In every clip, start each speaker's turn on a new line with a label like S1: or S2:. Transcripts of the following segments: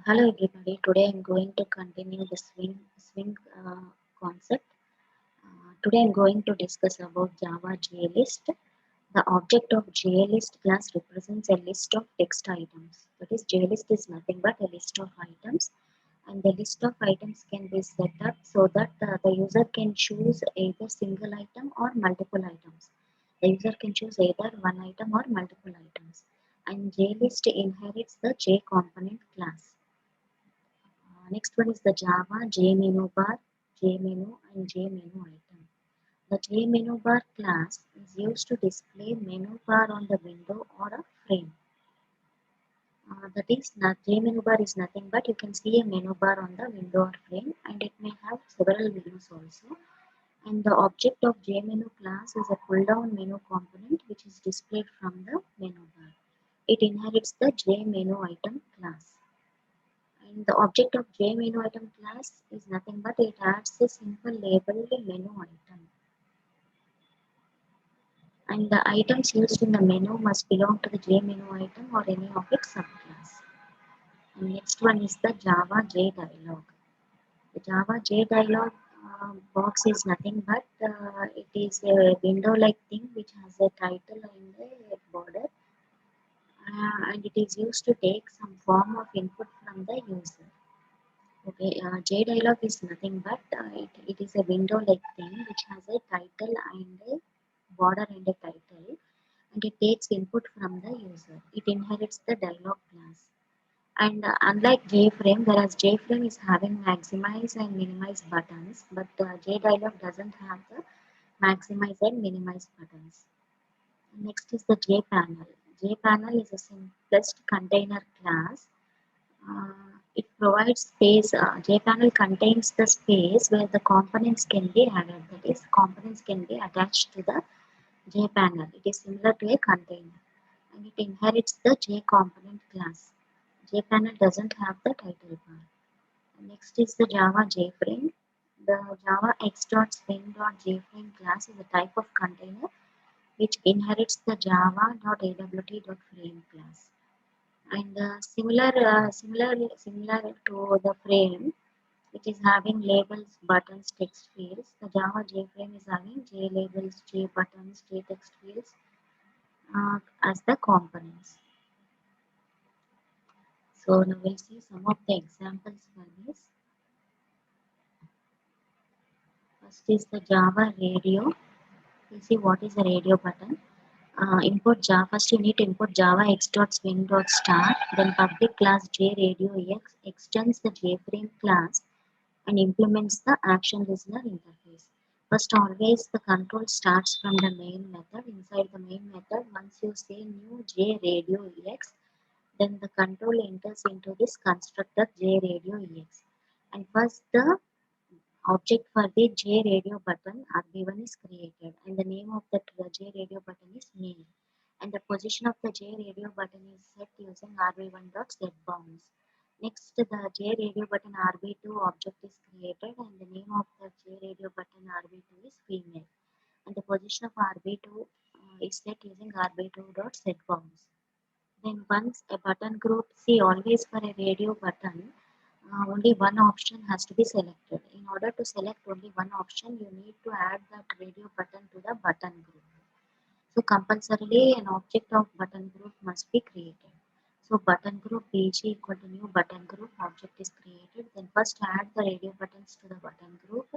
S1: Hello everybody. Today I'm going to continue the swing concept. Today I'm going to discuss about Java JList. The object of JList class represents a list of text items. That is, JList is nothing but a list of items, and the list of items can be set up so that the user can choose either single item or multiple items. The user can choose either one item or multiple items, and JList inherits the J component class. Next one is the Java JMenu bar, JMenu and JMenu item. The JMenu bar class is used to display menu bar on the window or a frame. That is, JMenu bar is nothing but you can see a menu bar on the window or frame, and it may have several menus also. And the object of JMenu class is a pull down menu component which is displayed from the menu bar. It inherits the JMenu item class. And the object of JMenuItem class is nothing but it adds a simple labeled menu item. And the items used in the menu must belong to the JMenuItem or any of its subclass. And next one is the Java J dialog. The Java J dialog box is nothing but it is a window-like thing which has a title and a border, and it is used to take some form of input from the user. Okay, JDialog is nothing but it is a window-like thing which has a title and a border and a title, and it takes input from the user. It inherits the dialog class. And unlike JFrame, whereas JFrame is having maximize and minimize buttons, but JDialog doesn't have the maximize and minimize buttons. Next is the JPanel. JPanel is a simplest container class. It provides space. JPanel contains the space where the components can be added. That is, components can be attached to the JPanel. It is similar to a container, and it inherits the JComponent class. JPanel doesn't have the title bar. Next is the Java JFrame. The Java x.swing.jframe class is a type of container which inherits the java.awt.frame class. And similar to the frame, which is having labels, buttons, text fields. The Java JFrame is having J labels, J buttons, J text fields as the components. So now we'll see some of the examples for this. First is the Java radio. We'll see what is a radio button. Import Java. First, you need to import Java x.swing.start. Then public class JRadioEx extends the JFrame class and implements the action listener interface. First, always the control starts from the main method. Inside the main method, once you say new JRadioEx, then the control enters into this constructor JRadioEx. And first, the object for the JRadio button RB1 is created, and the name of the JRadio button is mail. And the position of the JRadio button is set using RB1.setBounds. Next, the JRadio button RB2 object is created, and the name of the JRadio button RB2 is female. And the position of RB2 is set using RB2.setBounds. Then once a button group, see always for a radio button, only one option has to be selected. In order to select only one option, you need to add that radio button to the button group. So compulsorily an object of button group must be created. So button group BG equal to new button group object is created. Then first add the radio buttons to the button group.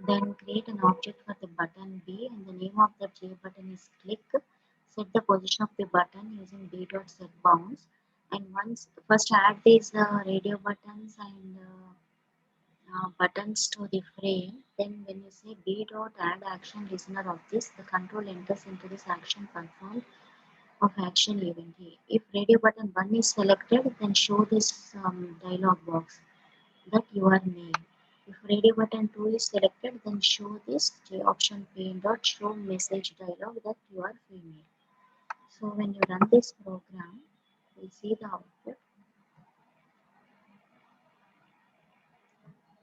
S1: Then create an object for the button B, and the name of the J button is click. Set the position of the button using b.setBounds. And once first add these radio buttons and buttons to the frame, then when you say b.add action listener of this, the control enters into this action performed of action event. If radio button 1 is selected, then show this dialog box that you are male. If radio button 2 is selected, then show this J option pane dot show message dialog that you are female. So when you run this program, we'll see the output.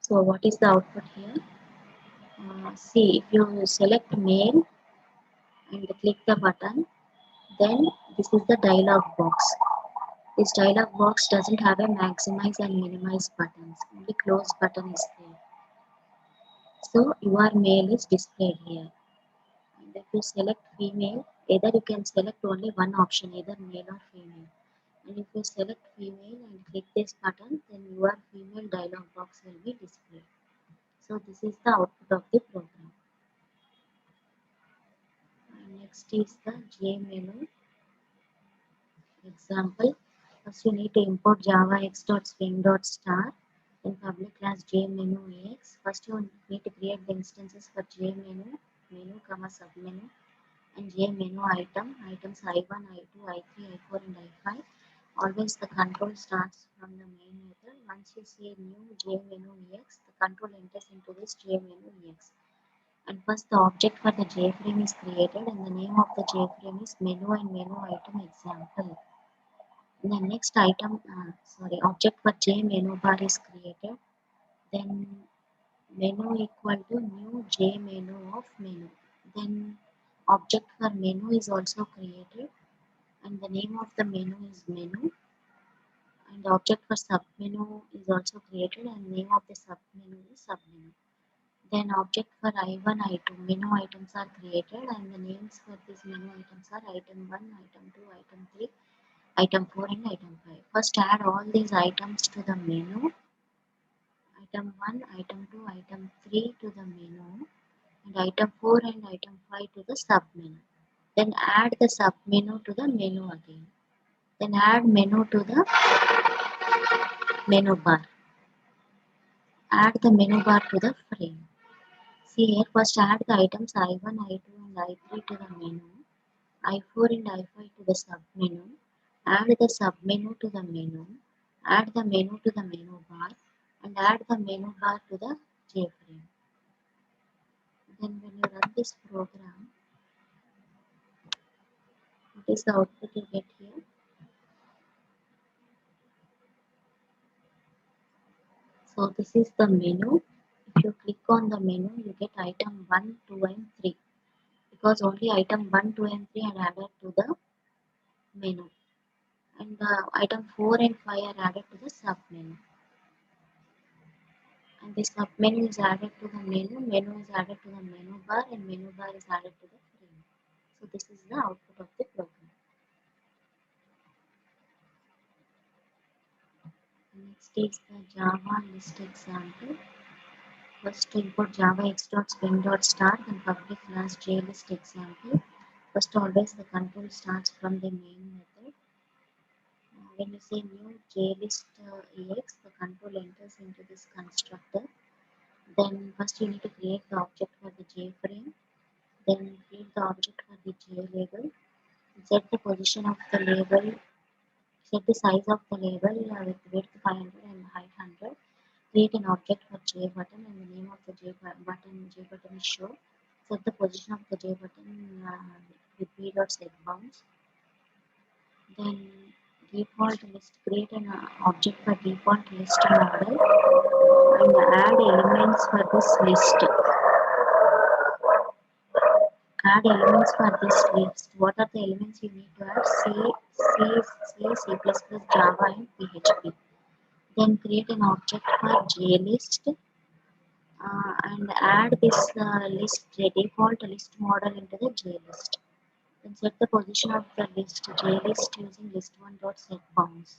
S1: So what is the output here? See, if you select male and click the button, then this is the dialog box. This dialog box doesn't have a maximize and minimize buttons. Only close button is there. So your male is displayed here. And if you select female, either you can select only one option, either male or female. And if you select female and click this button, then your female dialog box will be displayed. So this is the output of the program. And next is the JMenu example. First you need to import java x.swing.star, then public class jmenu.ex. First you need to create the instances for jmenu, menu, comma, submenu, and jmenu items I1, I2, I3, I4, and I5. Always the control starts from the main method. Once you say new jmenu.ex, the control enters into this jmenu.ex. And first the object for the JFrame is created and the name of the JFrame is menu and menu item example. The next object for J menu bar is created. Then menu equal to new J menu of menu. Then object for menu is also created and the name of the menu is menu. And the object for submenu is also created and name of the submenu is submenu. Then object for I1, I2 menu items are created and the names for these menu items are item 1, item 2, item 3, item 4 and item 5. First add all these items to the menu. Item 1, item 2, item 3 to the menu and item 4 and item 5 to the submenu. Then add the submenu to the menu again. Then add menu to the menu bar. Add the menu bar to the frame. See here, first add the items I1, I2 and I3 to the menu, I4 and I5 to the submenu, add the submenu to the menu, add the menu to the menu bar, and add the menu bar to the JFrame. Then when you run this program, what is the output you get here? So this is the menu. If you click on the menu, you get item 1, 2 and 3 because only item 1, 2 and 3 are added to the menu. And item 4 and 5 are added to the submenu. And the submenu is added to the menu is added to the menu bar, and menu bar is added to the frame. So this is the output of the program. Next is the Java list example. First import java x.swing.start and public class JList example. First always the control starts from the main method. When you say new JList ex, the control enters into this constructor. Then first you need to create the object for the JFrame. Then create the object for the J label. Set the position of the label. Set the size of the label with width 500 and height 100. Create an object for J button and the name of the J button is show. Set the position of the J button with v.set bounds. Then default list. Create an object for default list model and add elements for this list. Add elements for this list. What are the elements you need to add? C++, Java and PHP. Then create an object for JList and add this default list model into the JList. Then set the position of the list JList using list1.setBounds.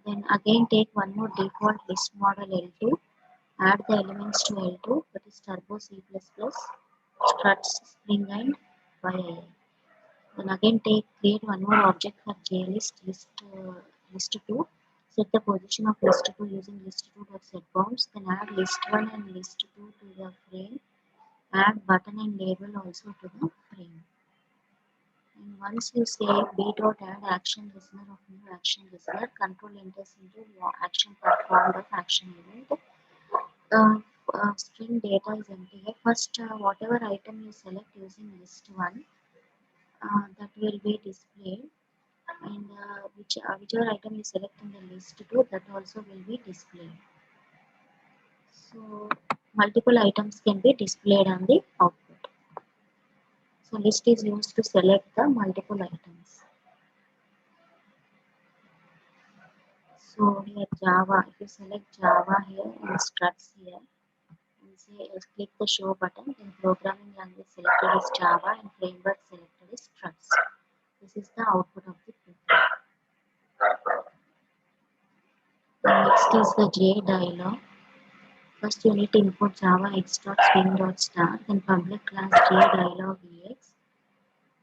S1: Then again take one more default list model L2. Add the elements to L2, that is turbo C++, struts, string and YIL. Then again create one more object for JList list2. Set the position of list2 using list2.setBounds. Then add list1 and list2 to the frame. Add button and label also to the frame. And once you say b.add action listener of new action listener, control enters into action performed of action event. String data is empty here. First, whatever item you select using list1, that will be displayed, and whichever item you select in the list2, that also will be displayed. So multiple items can be displayed on the output. So list is used to select the multiple items. So here Java, if you select Java here in struts here and say click the show button, then programming language selected is Java and framework selected is struts. This is the output of the program. And next is the J dialog. First you need to import java x.swing.star, then public class J dialog ex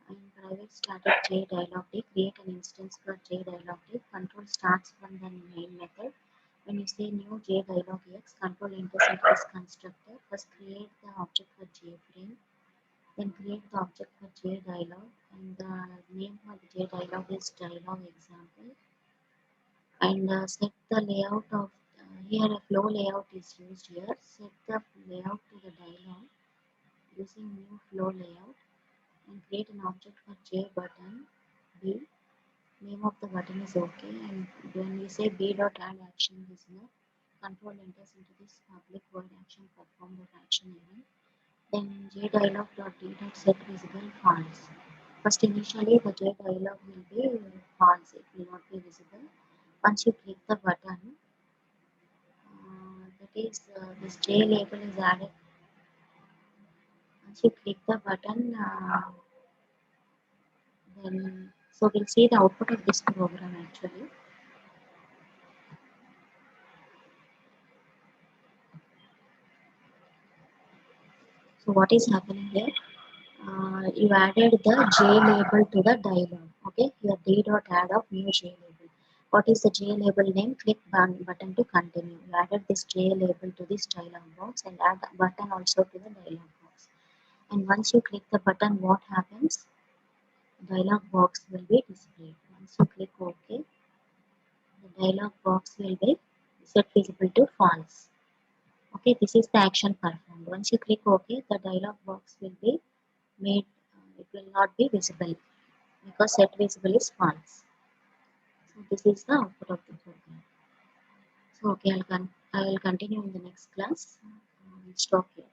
S1: and private static J dialog D. Create an instance for J dialog D. Control starts from the main method. When you say new J dialog ex, control enters into this constructor. First create the object for JFrame, then create the object for J dialog, and the name for the J dialog is dialog example. And set the layout of here a flow layout is used here. Set the layout to the dialog using new flow layout and create an object for J button B. Name of the button is OK, and when we say B dot add action listener, control enters into this public void action perform dot action event. Then J dialog dot D dot set visible false. First initially the J dialog will be false, it will not be visible. Once you click the button, that is this J label is added. Once you click the button, then so we'll see the output of this program actually. So what is happening here? You added the J label to the dialog. Okay, here D dot add of new J label. What is the J label name? Click button to continue. You added this J label to this dialog box and add the button also to the dialog box. And once you click the button, what happens? Dialog box will be displayed. Once you click OK, the dialog box will be set visible to false. Okay, this is the action performed. Once you click OK, the dialog box will be made, it will not be visible because set visible is false. So this is the output of the program. So okay, I will continue in the next class. Stop here.